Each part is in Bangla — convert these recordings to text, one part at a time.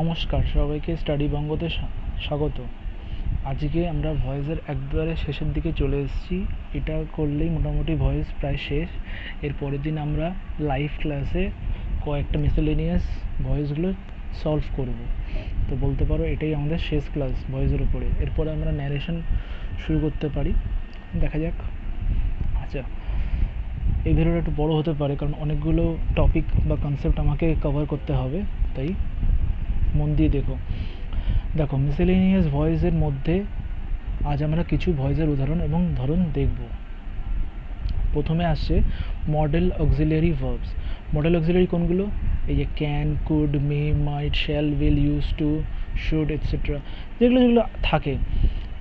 নমস্কার সবাইকে স্টাডি বঙ্গতে স্বাগত। আজকে আমরা ভয়েসের একবারে শেষের দিকে চলে এসেছি। এটা করলেই মোটামুটি ভয়েস প্রায় শেষ। এর পরের দিন আমরা লাইভ ক্লাসে কয়েকটা মিসেলেনিয়াস ভয়েসগুলো সলভ করব। তো বলতে পারো এটাই আমাদের শেষ ক্লাস ভয়েসের উপরে। এরপরে আমরা ন্যারেশন শুরু করতে পারি, দেখা যাক। আচ্ছা, এই ভিডিওটা একটু বড় হতে পারে কারণ অনেকগুলো টপিক বা কনসেপ্ট আমাকে কভার করতে হবে, তাই মন দিয়ে দেখো মিসেলেনিয়াস ভয়েসের মধ্যে আজ আমরা কিছু ভয়েসের উদাহরণ এবং ধরন দেখব। প্রথমে আসছে modal auxiliary verbs. Modal auxiliary কোনগুলো? এই যে can, could, may, might, shall, will, use to, should etcetera, যেগুলো থাকে।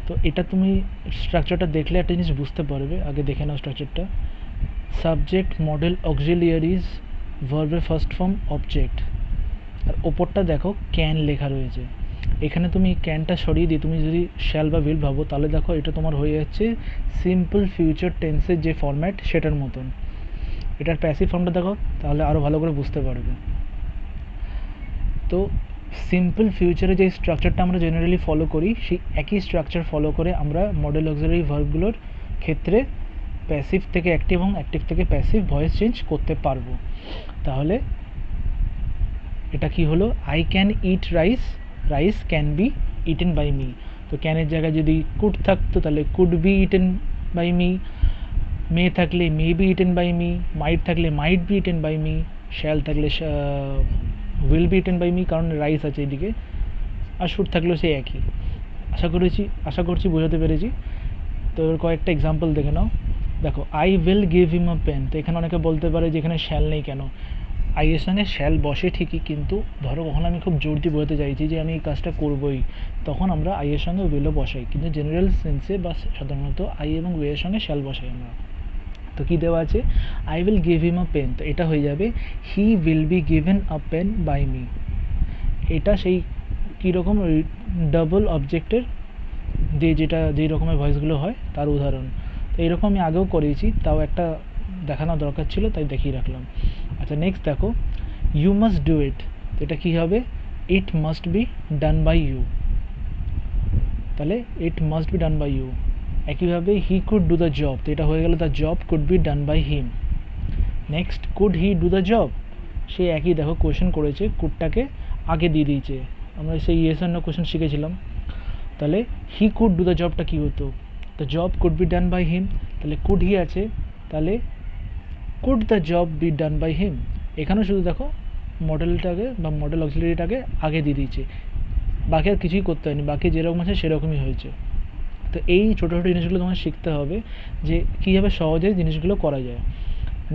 তো এটা তুমি স্ট্রাকচারটা দেখলে একটা জিনিস বুঝতে পারবে। আগে দেখে নাও স্ট্রাকচারটা। সাবজেক্ট, মডেল, অক্সিলিয়ারিজ, ভার্বের ফার্স্ট ফর্ম, অবজেক্ট। আর ওপরটা দেখো ক্যান লেখা রয়েছে। এখানে তুমি ক্যানটা সরিয়ে দিয়ে তুমি যদি শ্যাল বা উইল ভাবো, তাহলে দেখো এটা তোমার হয়ে যাচ্ছে সিম্পল ফিউচার টেন্সের যে ফরম্যাট সেটার মতন। এটার প্যাসিভ ফর্মটা দেখো, তাহলে আরও ভালো করে বুঝতে পারবে। তো সিম্পল ফিউচারে যে স্ট্রাকচারটা আমরা জেনারেলি ফলো করি, সেই একই স্ট্রাকচার ফলো করে আমরা মডেল অক্সিলারি ভার্বগুলোর ক্ষেত্রে প্যাসিভ থেকে অ্যাক্টিভ এবং অ্যাক্টিভ থেকে প্যাসিভ ভয়েস চেঞ্জ করতে পারবো। তাহলে এটা কি হলো? I can eat rice, rice can be eaten by me. তো ক্যানের জায়গায় যদি কুড থাকতো তাহলে could be eaten by me, may থাকলে may be eaten by me, might থাকলে might be eaten by me, shall থাকলে will be eaten by me, কারণ রাইস আছে এদিকে, আর শুড থাকলেও সেই একই। আশা করছি বোঝাতে পেরেছি। তো এর কয়েকটা এক্সাম্পল দেখে নাও। দেখো, I will give him a pen. তো এখানে অনেকে বলতে পারে যে এখানে শ্যাল নেই কেন? আই এর সঙ্গে শ্যাল বসে ঠিকই, কিন্তু ধরো কখন আমি খুব জোর দিয়ে বোঝাতে চাইছি যে আমি এই কাজটা করবোই, তখন আমরা আই এর সঙ্গে উইলও বসাই, কিন্তু জেনারেল সেন্সে বা সাধারণত আই এবং উই এর সঙ্গে শ্যাল বসাই আমরা। তো কী দেওয়া আছে? I will give him a pen. তো এটা হয়ে যাবে he will be given a pen by me. এটা সেই কীরকম ডাবল অবজেক্টের দিয়ে যেই রকমের ভয়েসগুলো হয় তার উদাহরণ। তো এইরকম আমি আগেও করেছি, তাও একটা দেখানো দরকার ছিল, তাই দেখিয়ে রাখলাম। আচ্ছা, নেক্সট দেখো, ইউ মাস্ট ডু ইট। তো এটা কী হবে? It must be done by you. তাহলে it must be done by you. একইভাবে he could do the job. তো এটা হয়ে গেল the job could be done by him. Next, could he do the job. সে একই দেখো কোয়েশ্চেন করেছে, কুডটাকে আগে দিয়ে দিয়েছে। আমরা সেই ইয়েস অর নো কোয়েশ্চেন শিখেছিলাম। তাহলে হি কুড ডু দ্য জবটা কী হতো? The job could be done by him. তাহলে কুড হি আছে, তাহলে could the job be done by him. এখানেও শুধু দেখো মডেলটাকে বা মডেল অক্সিলারিটাকে আগে দিয়ে দিয়েছে, বাকি আর কিছুই করতে হয়নি, বাকি যেরকম আছে সেরকমই হয়েছে। তো এই ছোটো ছোটো জিনিসগুলো তোমার শিখতে হবে যে কীভাবে সহজে জিনিসগুলো করা যায়।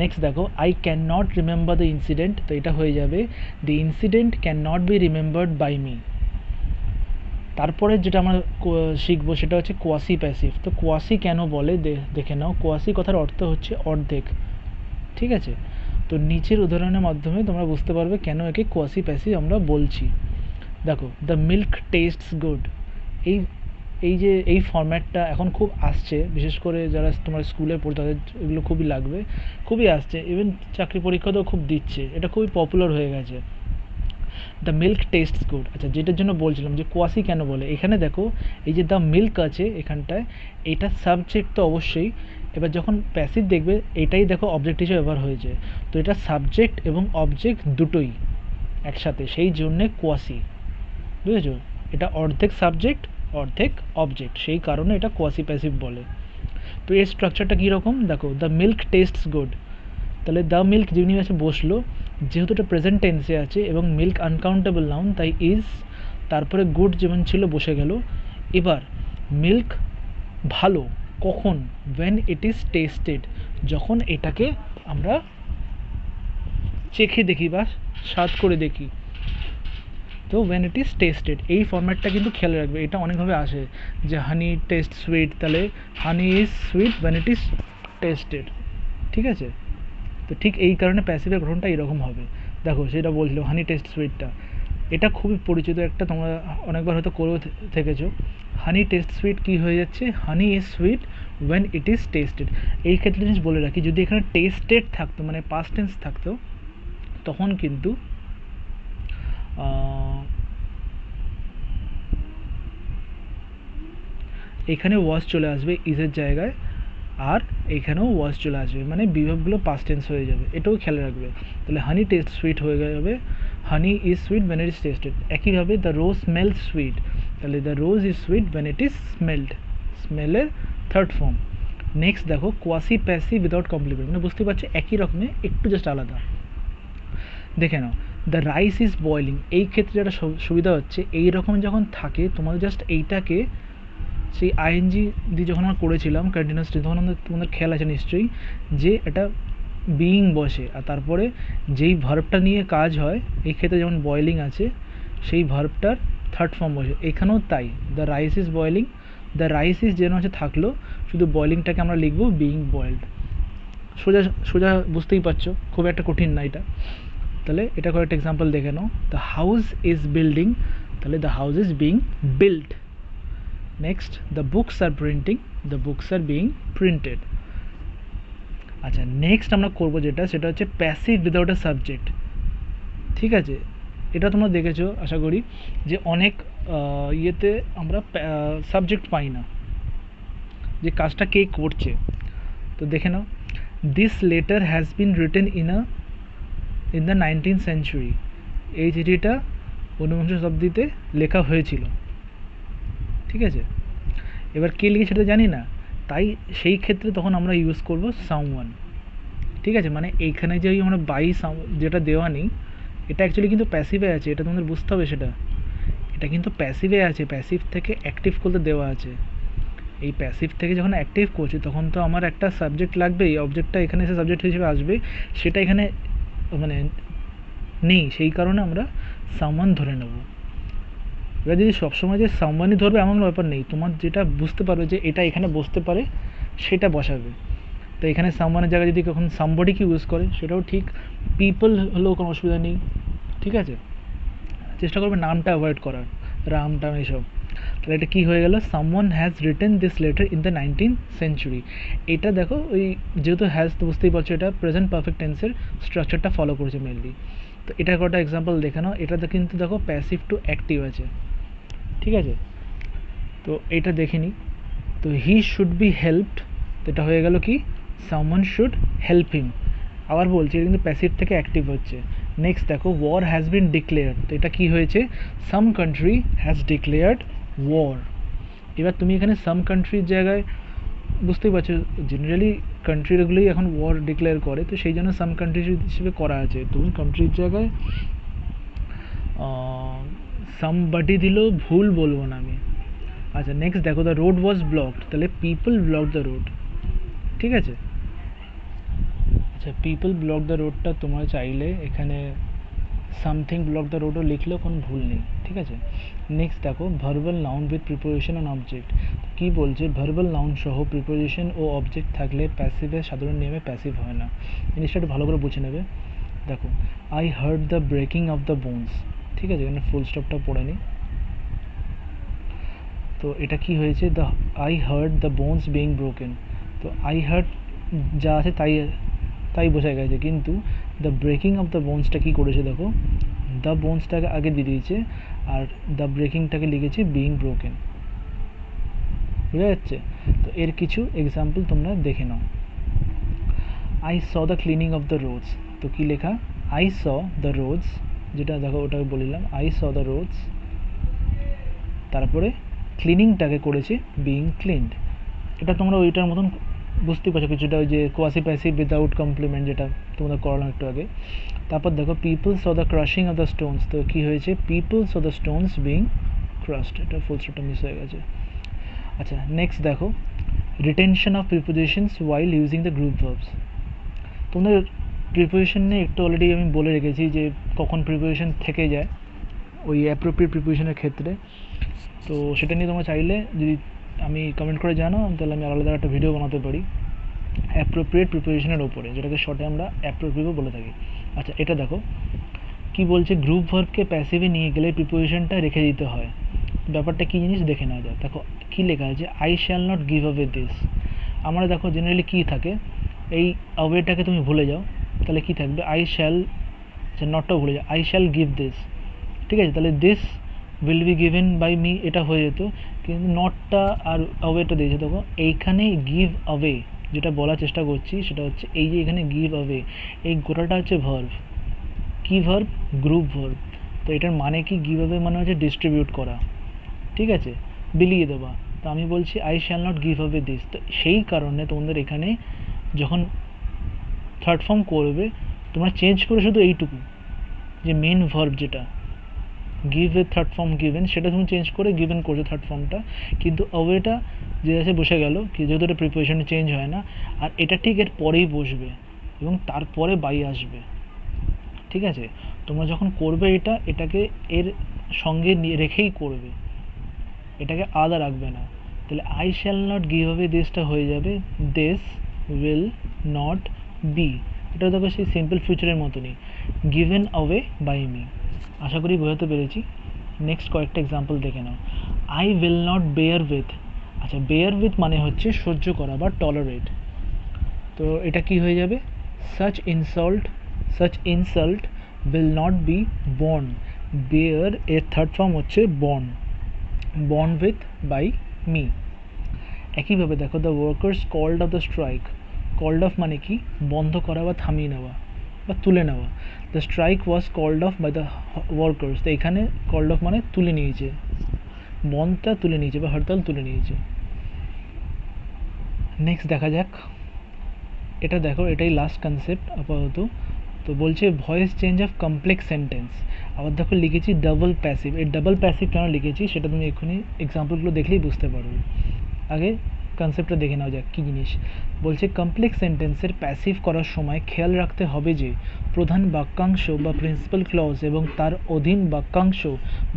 নেক্সট দেখো, I can not remember the incident. তো এটা হয়ে যাবে the incident can not be remembered by me. তারপরে যেটা আমরা শিখবো সেটা হচ্ছে কোয়াসি প্যাসিভ। তো কোয়াসি কেন বলে দেখে নাও। কোয়াসি কথার অর্থ হচ্ছে অর্ধেক, ঠিক আছে? তো নিচের উদাহরণের মাধ্যমে তোমরা বুঝতে পারবে কেন একে কোয়াসি প্যাসিভ আমরা বলছি। দেখো, দ্য মিল্ক টেস্টস গুড। এই ফরম্যাটটা এখন খুব আসছে, বিশেষ করে যারা তোমার স্কুলে পড়ে তাদের এগুলো খুবই আসছে। ইভেন চাকরি পরীক্ষাতেও খুব দিচ্ছে, এটা খুবই পপুলার হয়ে গেছে। The milk tastes good. আচ্ছা, যেটার জন্য বলছিলাম যে কোয়াসি কেন বলে, এখানে দেখো এই যে দ্য মিল্ক আছে এখানটায়, এটা সাবজেক্ট তো অবশ্যই। এবার যখন প্যাসিভ দেখবে, এটাই দেখো অবজেক্ট হিসেবে ব্যবহার হয়েছে। তো এটা সাবজেক্ট এবং অবজেক্ট দুটোই একসাথে, সেই জন্যে কোয়াসি, বুঝেছো? এটা অর্ধেক সাবজেক্ট অর্ধেক অবজেক্ট, সেই কারণে এটা কোয়াসি প্যাসিভ বলে। তো এর স্ট্রাকচারটা কীরকম দেখো, দ্য মিল্ক টেস্টস গুড। তাহলে দ্য মিল্ক যেমনি আছে বসলো, যেহেতু এটা প্রেজেন্ট টেন্সে আছে এবং মিল্ক আনকাউন্টেবল নাউন, তাই ইজ, তারপরে গুড যেমন ছিল বসে গেল। এবার মিল্ক ভালো কখন? when it is tasted, যখন এটাকে আমরা চেখে দেখি বা স্বাদ করে দেখি। তো when it is tasted, এই ফরম্যাটটা কিন্তু খেয়াল রাখবে, এটা অনেকভাবে আসে যে হানি টেস্ট সুইট, তাহলে হানি is sweet when it is tasted, ঠিক আছে? তো ঠিক এই কারণে প্যাসিভের গঠনটা এরকম হবে। দেখো, সেটা বলছিল হানি টেস্ট সুইটটা, এটা খুবই পরিচিত একটা, তোমরা অনেকবার হয়তো করেও থেকেছো। হানি টেস্ট সুইট কী হয়ে যাচ্ছে? Honey is sweet when it is tasted. এই ক্ষেত্রে জিনিস বলে রাখি, যদি এখানে টেস্টেড থাকতো মানে পাস্ট টেন্স থাকতো, তখন কিন্তু এখানে ওয়াজ চলে আসবে ইজের জায়গায়, আর এখানেও ওয়াজ চলে আসবে, মানে বিভাবগুলো পাস্ট টেন্স হয়ে যাবে, এটাও খেয়াল রাখবে। তাহলে হানি টেস্ট সুইট হয়ে যাবে honey is sweet when it is tasted. একইভাবে দ্য রোজ স্মেলস সুইট, তাহলে the rose is sweet when it is smelled, স্মেলের থার্ড ফর্ম। নেক্সট দেখো কোয়াসি প্যাসিভ উইদাউট কমপ্লিমেন্ট, মানে বুঝতে পারছি একই রকমের একটু জাস্ট আলাদা। দেখে নাও দ্য রাইস ইজ বয়েলিং, এই ক্ষেত্রে যেটা সুবিধা হচ্ছে এই রকম যখন থাকে তোমাদের জাস্ট এইটাকে সেই আইএনজি দিয়ে যখন আমরা করেছিলাম কন্টিনিউয়াসলি তখন তোমাদের খেয়াল আছে নিশ্চয়ই যে এটা বিইং বসে, আর তারপরে যেই ভার্বটা নিয়ে কাজ হয় এই ক্ষেত্রে যেমন বয়েলিং আছে সেই ভার্বটার থার্ড ফর্ম বসে, এখানেও তাই। The rice is boiling, the rice is যেন হচ্ছে থাকলো, শুধু বয়েলিংটাকে আমরা লিখবো বিইং বয়েলড। সোজা সোজা বুঝতেই পারছো, খুব একটা কঠিন না এটা। তাহলে এটা কয়েকটা এক্সাম্পল দেখে নাও। দ্য হাউস ইজ বিল্ডিং, তাহলে the house is being build. Next the books are printing, the books are being printed. আচ্ছা নেক্সট আমরা করবো যেটা সেটা হচ্ছে প্যাসিভ উইদাউট এ সাবজেক্ট। ঠিক আছে, এটা তোমরা দেখেছো আশা করি যে অনেক ইয়েতে আমরা সাবজেক্ট পাই না যে কাজটা কে করছে। তো দেখে নাও this letter has been written in the 19th century, এই চিঠিটা ঊনবিংশ শতাব্দীতে লেখা হয়েছিল। ঠিক আছে, এবার কে লিখেছে সেটা জানি না, তাই সেই ক্ষেত্রে তখন আমরা ইউজ করব সামওয়ান। ঠিক আছে, মানে এইখানে যে আমরা বাই যেটা দেওয়া নেই এটা অ্যাকচুয়ালি কিন্তু প্যাসিভে আছে, এটা তোমাদের বুঝতে হবে সেটা, এটা কিন্তু প্যাসিভে আছে, প্যাসিভ থেকে অ্যাক্টিভ করতে দেওয়া আছে। এই প্যাসিভ থেকে যখন অ্যাক্টিভ করছি তখন তো আমার একটা সাবজেক্ট লাগবে, এই অবজেক্টটা এখানে এসে সাবজেক্ট হিসেবে আসবে, সেটা এখানে মানে নেই, সেই কারণে আমরা সামওয়ান ধরে নেব। এবার যদি সবসময় যে সামওয়ানই ধরবে এমন ব্যাপার নেই, তোমার যেটা বুঝতে পারবে যে এটা এখানে বসতে পারে সেটা বসাবে। তো এখানে সামওয়ানের জায়গায় যদি কখন সামবডিকে ইউজ করে সেটাও ঠিক, পিপল হলেও কোনো অসুবিধা নেই। ঠিক আছে, চেষ্টা করবে নামটা অ্যাভয়েড করার, রাম টাম এইসব। তাহলে এটা কী হয়ে গেল, someone has written this letter in the 19th century. এটা দেখো ওই যেহেতু হ্যাজ তো বুঝতেই পারছো এটা প্রেজেন্ট পারফেক্ট টেন্সের স্ট্রাকচারটা ফলো করেছে মেনলি। তো এটা কটা এক্সাম্পল দেখে নাও, এটাতে কিন্তু দেখো প্যাসিভ টু অ্যাক্টিভ আছে। ঠিক আছে, তো এটা দেখে নিই। তো হি শুড বি হেল্পড, তো এটা হয়ে গেল কি সামওয়ান শুড হেল্প হিম। আবার বলছি এটা কিন্তু প্যাসিভ থেকে অ্যাক্টিভ হচ্ছে। নেক্সট দেখো ওয়ার হ্যাজ বিন ডিক্লেয়ার্ড, তো এটা কী হয়েছে, সাম কান্ট্রি হ্যাজ ডিক্লেয়ার্ড ওয়ার। এবার তুমি এখানে সাম কান্ট্রির জায়গায় বুঝতেই পারছো জেনারেলি কান্ট্রিগুলোই এখন ওয়ার ডিক্লেয়ার করে, তো সেই জন্য সাম কান্ট্রি হিসেবে করা আছে। তুমি কান্ট্রির জায়গায় সামবডি দিলেও ভুল বলবো না আমি। আচ্ছা নেক্সট দেখো দ্য রোড ওয়াজ ব্লকড, তাহলে পিপল ব্লক দ্য রোড। ঠিক আছে, আচ্ছা পিপল ব্লক দ্য রোডটা তোমরা চাইলে এখানে সামথিং ব্লক দ্য রোডও লিখলেও কোনো ভুল নেই। ঠিক আছে, নেক্সট দেখো verbal noun with preposition and object. কী বলছে, ভার্বাল নাউন সহ প্রিপোজিশন ও অবজেক্ট থাকলে প্যাসিভের সাধারণ নিয়মে প্যাসিভ হয় না। জিনিসটা একটু ভালো করে বুঝে নেবে। দেখো I hard the breaking of the bones, ঠিক আছে এখানে ফুল স্টপটা পড়ে নিই। তো এটা কি হয়েছে, the I hard the bones being broken, তো আই হার্ড যা আছে তাই তাই বোঝা গেছে, কিন্তু দ্য ব্রেকিং অফ দ্য বোনসটা কী করেছে দেখো, দ্য বোনসটাকে আগে দিয়ে দিয়েছে আর দ্য ব্রেকিংটাকে লিখেছে বিং ব্রোকেন। বুঝা যাচ্ছে? তো এর কিছু এক্সাম্পল তোমরা দেখে নাও। I saw the cleaning of the roads, তো কী লেখা, আই স দ্য রোডস, যেটা দেখো ওটাকে বলিলাম আই স দ্য রোডস, তারপরে ক্লিনিংটাকে করেছে বিং ক্লিনড। এটা তোমরা ওইটার মতন বুঝতেই পারছো কিছুটা, ওই যে কোয়াসি প্যাসিভ উইদাউট কমপ্লিমেন্ট যেটা তোমরা করলাম একটু আগে। তারপর দেখো people saw the crushing of the Stones, তো কী হয়েছে, people saw the Stones being crushed, এটা ফুল স্টপটা মিস হয়ে গেছে। আচ্ছা নেক্সট দেখো retention of prepositions while using the group verbs. তোমাদের প্রিপোজিশন নিয়ে একটু অলরেডি আমি বলে রেখেছি যে কখন প্রিপোজিশন থেকে যায় ওই অ্যাপ্রোপ্রিয়েট প্রিপোজিশনের ক্ষেত্রে। তো সেটা নিয়ে তোমরা চাইলে যদি আমি কমেন্ট করে জানাও তাহলে আমি আলাদা একটা ভিডিও বানাতে পারি অ্যাপ্রোপ্রিয়েট প্রিপোজিশনের ওপরে, যেটাকে শর্টে আমরা অ্যাপ্রোপ্রিয়েটও বলে থাকি। আচ্ছা এটা দেখো কি বলছে, গ্রুপ ভার্বকে প্যাসিভে নিয়ে গেলে প্রিপোজিশনটা রেখে দিতে হয়। ব্যাপারটা কী জিনিস দেখে নেওয়া যায়। দেখো কী লেখা আছে, I shall not give away this. আমরা দেখো জেনারেলি কী থাকে, এই অ্যাওয়েটাকে তুমি ভুলে যাও, তাহলে কী থাকবে, আই শ্যাল, আচ্ছা নটটাও ভুলে যাও, আই শ্যাল গিভ দিস। ঠিক আছে, তাহলে this will be given by me এটা হয়ে যেত, কিন্তু নটটা আর অ্যাওয়েটা দিয়েছে। দেখো এইখানে গিভ অ্যাওয়ে যেটা বলার চেষ্টা করছি সেটা হচ্ছে এই যে এখানে গিভ অ্যাওয়ে, এই গোটাটা হচ্ছে ভার্ব। কী ভার্ব? Group verb. তো এটার মানে কি? গিভ অ্যাওয়ে মানে হচ্ছে ডিস্ট্রিবিউট করা, ঠিক আছে, বিলিয়ে দেওয়া। তো আমি বলছি I shall not give away this. তো সেই কারণে তোমাদের এখানে যখন থার্ড ফর্ম করবে তোমরা চেঞ্জ করে শুধু এইটুকু, যে মেন ভার্ব যেটা গিভ এর থার্ড ফর্ম গিভেন, সেটা তুমি চেঞ্জ করে গিভেন করছো থার্ড ফর্মটা, কিন্তু অ্যাওয়েটা যে আছে বসে গেল, কি যেহেতু এটা প্রিপোজিশনে চেঞ্জ হয় না, আর এটা ঠিক এর পরেই বসবে এবং তারপরে বাই আসবে, ঠিক আছে। তোমরা যখন করবে এটা, এটাকে এর সঙ্গে রেখেই করবে, এটাকে আলাদা রাখবে না। তাহলে I shall not give away দিসটা হয়ে যাবে দিস উইল নট বি। এটা দেখো সেই সিম্পল ফিউচারের মতনই, গিভেন অ্যাওয়ে বাই মি। আশা করি বোঝাতে পেরেছি। নেক্সট কয়েকটা এক্সাম্পল দেখে নাও। I will not bear with. আচ্ছা, বেয়ার উইথ মানে হচ্ছে সহ্য করা বা টলারেট। তো এটা কি হয়ে যাবে? such insult will not be borne। bear এর থার্ড ফর্ম হচ্ছে borne, borne with by me। একইভাবে দেখো the workers called off the strike. Called off মানে কি? বন্ধ করা বা থামিয়ে নেওয়া বা তুলে নেওয়া। The strike was called off by the workers. তো এখানে কল্ড অফ মানে তুলে নিয়েছে, বন্ধটা তুলে নিয়েছে বা হরতাল তুলে নিয়েছে। নেক্সট দেখা যাক, এটা দেখো এটাই লাস্ট কনসেপ্ট আপাতত। তো বলছে voice change of complex sentence. আবার দেখো লিখেছি ডাবল প্যাসিভ। এই ডাবল প্যাসিভ কেন লিখেছি সেটা তুমি এক্ষুনি এক্সাম্পলগুলো দেখলেই বুঝতে পারবে। আগে কনসেপ্টটা দেখে নাও যাক কী জিনিস। বলছে কমপ্লেক্স সেন্টেন্সের প্যাসিভ করার সময় খেয়াল রাখতে হবে যে প্রধান বাক্যাংশ বা প্রিন্সিপাল ক্লজ এবং তার অধীন বাক্যাংশ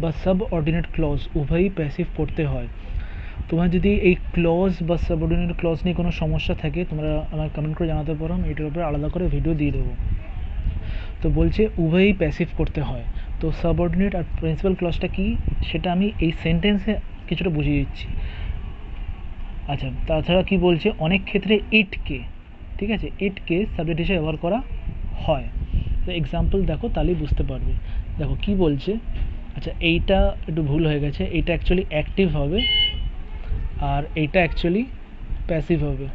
বা সাবঅর্ডিনেট ক্লজ উভয়ই প্যাসিভ করতে হয়। তোমার যদি এই ক্লজ বা সাবঅর্ডিনেট ক্লজ নিয়ে কোনো সমস্যা থাকে তোমরা আমাকে কমেন্ট করে জানাতে পারো, আমি এটার উপরে আলাদা করে ভিডিও দিয়ে দেবো। তো বলছে উভয়ই প্যাসিভ করতে হয়। তো সাবঅর্ডিনেট আর প্রিন্সিপাল ক্লজটা কি সেটা আমি এই সেন্টেন্সে কিছুটা বুঝিয়ে দিচ্ছি। আচ্ছা, তাছাড়া কি বলছে, অনেক ক্ষেত্রে ইটকে, ঠিক আছে, ইটকে সাবজেক্ট হিসেবে ব্যবহার করা হয়। তো এক্সাম্পল দেখো তাহলেই বুঝতে পারবে। দেখো কি বলছে। আচ্ছা, এইটা একটু ভুল হয়ে গেছে, এইটা অ্যাকচুয়ালি অ্যাক্টিভ হবে আর এইটা অ্যাকচুয়ালি প্যাসিভ হবে।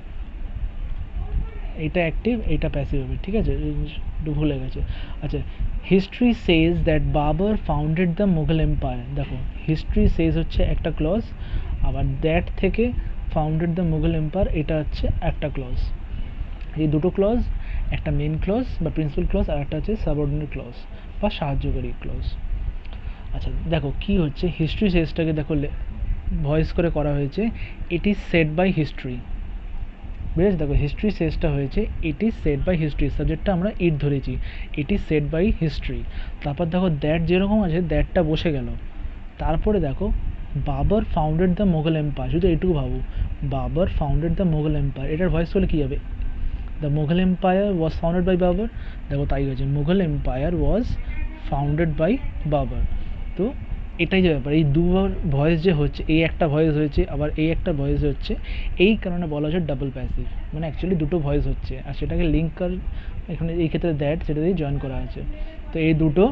এইটা অ্যাক্টিভ, এইটা প্যাসিভ হবে, ঠিক আছে, একটু ভুলে গেছে। আচ্ছা, history says that Babur founded the Mughal empire. দেখো হিস্ট্রি সেজ হচ্ছে একটা ক্লজ, আবার দ্যাট থেকে ফাউন্ডেড দ্য মুঘল এম্পায়ার এটা হচ্ছে একটা ক্লজ। এই দুটো ক্লজ, একটা মেন ক্লজ বা প্রিন্সিপাল ক্লজ আর একটা হচ্ছে সাবঅর্ডিনেট ক্লজ বা সাহায্যকারী ক্লজ। আচ্ছা দেখো কি হচ্ছে, হিস্ট্রি সেজটাকে দেখো ভয়েস করে করা হয়েছে it is said by history. বেশ, দেখো হিস্ট্রি সেজটা হয়েছে it is said by history, সাবজেক্টটা আমরা ইট ধরেছি, it is said by history. তারপর দেখো দ্যাট যেরকম আছে দ্যাটটা বসে গেল। তারপরে দেখো Babur founded the Mughal empire, শুধু এইটুকু ভাবো, Babur founded the Mughal empire, এটার ভয়েস করলে কী হবে? The Mughal empire was founded by Babur. দেখো তাই হয়েছে, Mughal empire was founded by Babur. তো এটাই যে ব্যাপার, এই দুবার ভয়েস যে হচ্ছে, এই একটা ভয়েস হয়েছে আবার এই একটা ভয়েস হচ্ছে, এই কারণে বলা হচ্ছে ডাবল প্যাসিভ, মানে অ্যাকচুয়ালি দুটো ভয়েস হচ্ছে আর সেটাকে লিঙ্ক কর এখানে এই ক্ষেত্রে দ্যাট সেটা দিয়ে জয়েন করা আছে। তো এই দুটো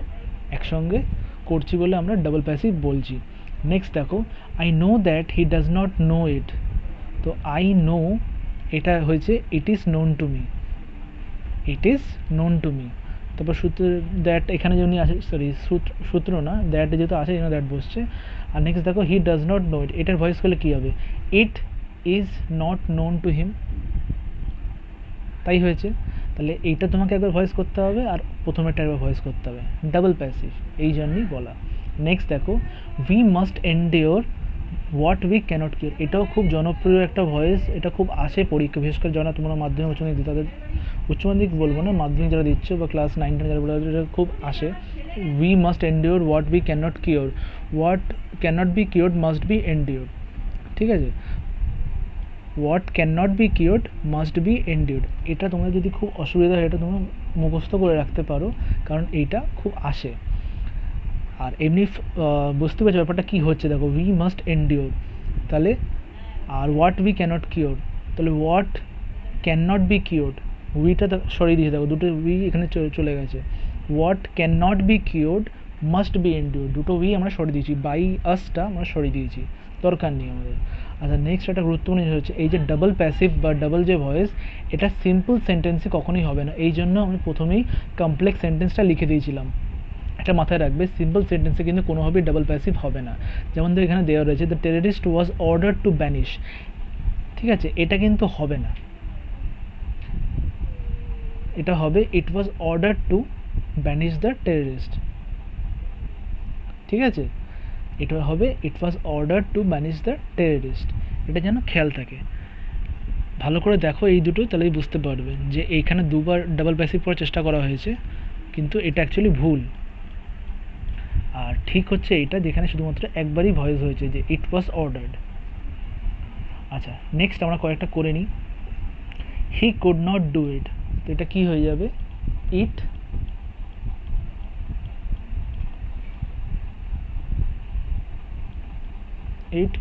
একসঙ্গে করছি বলে আমরা ডাবল প্যাসিভ বলছি। নেক্সট দেখো, I know that he does not know it. তো আই নো এটা হয়েছে it is known to me, it is known to me. তারপর সূত্র দ্যাট এখানে যেমনি আসে, সরি সূত্র না, দ্যাট যেহেতু আসে যেন দ্যাট বসছে। আর নেক্সট দেখো হি ডাজ নট নো ইট, এটার ভয়েস করলে কী হবে? It is not known to him, তাই হয়েছে। তাহলে এইটা তোমাকে একবার ভয়েস করতে হবে আর প্রথমেরটা একবার ভয়েস করতে হবে, ডাবল প্যাসিভ, এই জন্যই বলা। নেক্সট দেখো, we must endure what we cannot cure. এটাও খুব জনপ্রিয় একটা ভয়েস, এটা খুব আসে পরীক্ষা, বিশেষ করে যারা তোমরা মাধ্যমিক উচ্চ মাধ্যমিক তাদের, উচ্চ মাধ্যমিক বলবো না, মাধ্যমিক যারা দিচ্ছ বা ক্লাস 9 10 যারা বলে এটা খুব আসে। We must endure what we cannot cure, what cannot be cured must be endure, ঠিক আছে। What can not be cured must be endured, এটা তোমরা যদি খুব অসুবিধা হয় এটা তোমরা মুখস্থ করে রাখতে পারো, কারণ এইটা খুব আসে। আর এমনি বুঝতে পেরেছো ব্যাপারটা কী হচ্ছে, দেখো উই মাস্ট এন্ডিওর, তাহলে আর হোয়াট উই ক্যানট কিওর, তাহলে what can not be cured, উইটা সরিয়ে দিয়েছে, দেখো দুটো উই এখানে চলে গেছে। What can not be cured must be endure, দুটো বি আমরা সরিয়ে দিয়েছি, বাই আসটা আমরা সরিয়ে দিয়েছি, দরকার নেই আমাদের। আচ্ছা নেক্সট একটা গুরুত্বপূর্ণ জিনিস হচ্ছে এই যে ডাবল প্যাসিভ বা ডাবল যে ভয়েস, এটা সিম্পল সেন্টেন্সে কখনোই হবে না, এই জন্য আমি প্রথমেই কমপ্লেক্স সেন্টেন্সটা লিখে দিয়েছিলাম। এটা মাথায় রাখবে, সিম্পল সেন্টেন্সে কিন্তু কোনোভাবেই ডাবল প্যাসিভ হবে না। যেমন ধর এখানে দেওয়া রয়েছে the terrorist was order to banish, ঠিক আছে, এটা কিন্তু হবে না, এটা হবে it was order to banish the terrorist, ঠিক আছে, এটা হবে it was order to banish the terrorist, এটা যেন খেয়াল থাকে। ভালো করে দেখো এই দুটো, তাহলেই বুঝতে পারবে যে এইখানে দুবার ডাবল প্যাসিভ করার চেষ্টা করা হয়েছে, কিন্তু এটা অ্যাকচুয়ালি ভুল। আর ঠিক হচ্ছে এইটা যেখানে শুধুমাত্র একবারই ভয়েস হয়েছে, যে ইট ওয়াজ অর্ডার্ড। আচ্ছা নেক্সট আমরা কয়েকটা করে নিই। He could not do it, তো এটা কী হয়ে যাবে, ইট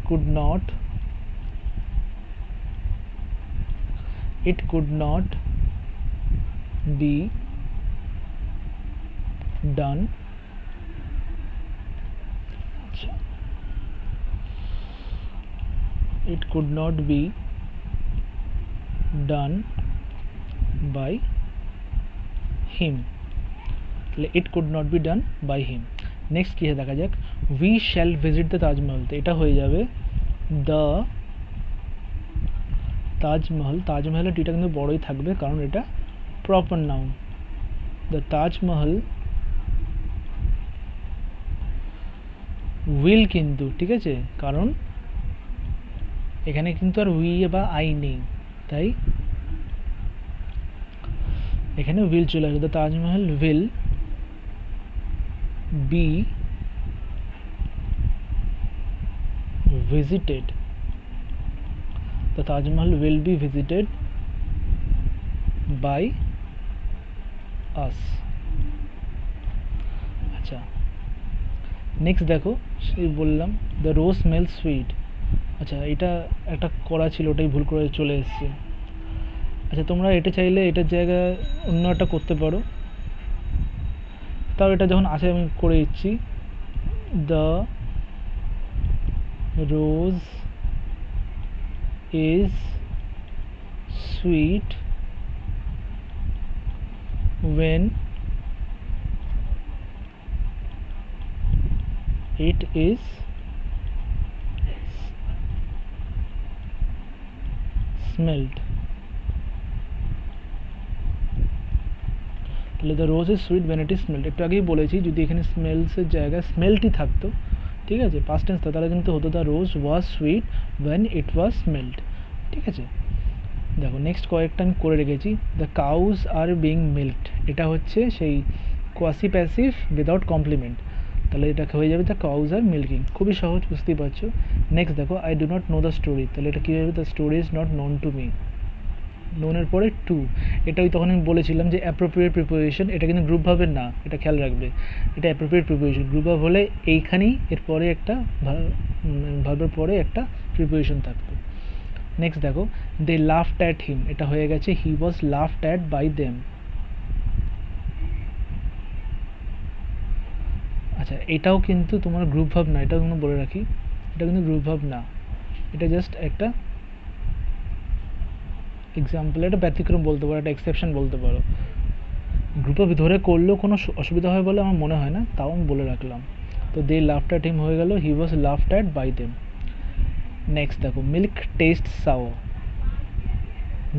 could not be done, it could not be done by him, it could not be done by him। Next কী দেখা যাক, we shall visit the Taj Mahal, তো এটা হয়ে যাবে দ্য তাজমহল, তাজমহলের টিটা কিন্তু বড়ই থাকবে কারণ এটা proper noun, the Taj Mahal will, কিন্তু ঠিক আছে, কারণ এখানে কিন্তু আর উই বা আই নেই, তাই এখানে উইল চলে আসবে, the Taj Mahal will be visited, the Taj Mahal will be visited by us। আচ্ছা নেক্সট দেখো, সেই বললাম দ্য রোজ স্মেল সুইট, আচ্ছা এটা একটা করা ছিল, ওটাই ভুল করে চলে এসছে। আচ্ছা তোমরা এটা চাইলে এটার জায়গায় অন্য একটা করতে পারো, তাও এটা যখন আছে আমি করে দিচ্ছি, the rose is sweet when it is smelled, তাহলে the rose is sweet when it is smelled, একটু আগেই বলেছি যদি এখানে স্মেলসের জায়গায় স্মেলটি থাকতো, ঠিক আছে, পাস্ট টেন্স তাহলে কিন্তু হতো the rose was sweet when it was smelled, ঠিক আছে। দেখো নেক্সট কয়েকটা আমি করে রেখেছি, the cows are being milked, এটা হচ্ছে সেই কোয়াসি প্যাসিভ উইদাউট কমপ্লিমেন্ট, তাহলে এটা হয়ে যাবে দ্য কাউজ আর মিল্কিং, খুবই সহজ, বুঝতেই পারছো। নেক্সট দেখো I do not know the story, তাহলে এটা কী হবে, the story is not known to me, নোনের পরে টু, এটা ওই তখন আমি বলেছিলাম যে অ্যাপ্রোপ্রিয়েট প্রিপোজিশন, এটা কিন্তু গ্রুপ ভাবের না, এটা খেয়াল রাখবে, এটা অ্যাপ্রোপ্রিয়েট প্রিপোজিশন, গ্রুপ ভাব হলে এইখানেই এরপরে একটা ভার্বের পরে একটা প্রিপোজিশন থাকতো। নেক্সট দেখো দে লাফড অ্যাট হিম, এটা হয়ে গেছে হি was laughed at by them. আচ্ছা এটাও কিন্তু তোমার গ্রুপ ভাব না, এটাও কিন্তু বলে রাখি, এটা কিন্তু গ্রুপ ভাব না, এটা জাস্ট একটা এক্সাম্পল, এটা ব্যতিক্রম বলতে পারো, একটা এক্সেপশন বলতে পারো, গ্রুপে ধরে করলেও কোনো অসুবিধা হয় বলে আমার মনে হয় না, তাও আমি বলে রাখলাম। তো দে লাফড অ্যাট হিম হয়ে গেল he was laughed at by them. Next দেখো মিল্ক টেস্ট সাওয়ার,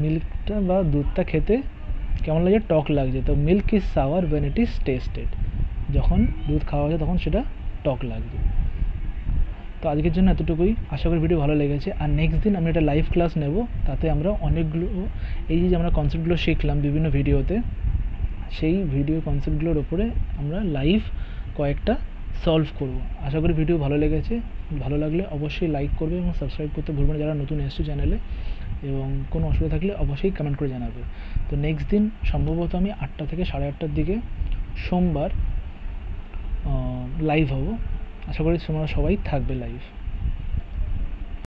মিল্কটা বা দুধটা খেতে কেমন লাগে, টক লাগছে, তো milk is sour when it is tasted, যখন দুধ খাওয়া হচ্ছে তখন সেটা টক লাগছে। তো আজকের জন্য এতটুকুই, আশা করি ভিডিও ভালো লেগেছে। আর নেক্সট দিন আমি একটা লাইভ ক্লাস নেব, তাতে আমরা অনেকগুলো এই যে আমরা কনসেপ্টগুলো শিখলাম বিভিন্ন ভিডিওতে, সেই ভিডিও কনসেপ্টগুলোর ওপরে আমরা লাইভ কয়েকটা সলভ করব। আশা করি ভিডিও ভালো লেগেছে, ভালো লাগলে অবশ্যই লাইক করবে এবং সাবস্ক্রাইব করতে ভুলবেন না যারা নতুন এসছে চ্যানেলে, এবং কোনো অসুবিধা থাকলে অবশ্যই কমেন্ট করে জানাবে। তো নেক্সট দিন সম্ভবত আমি 8টা থেকে 8:30টার দিকে সোমবার লাইভ হব, আশা করি তোমরা সবাই থাকবে লাইভ।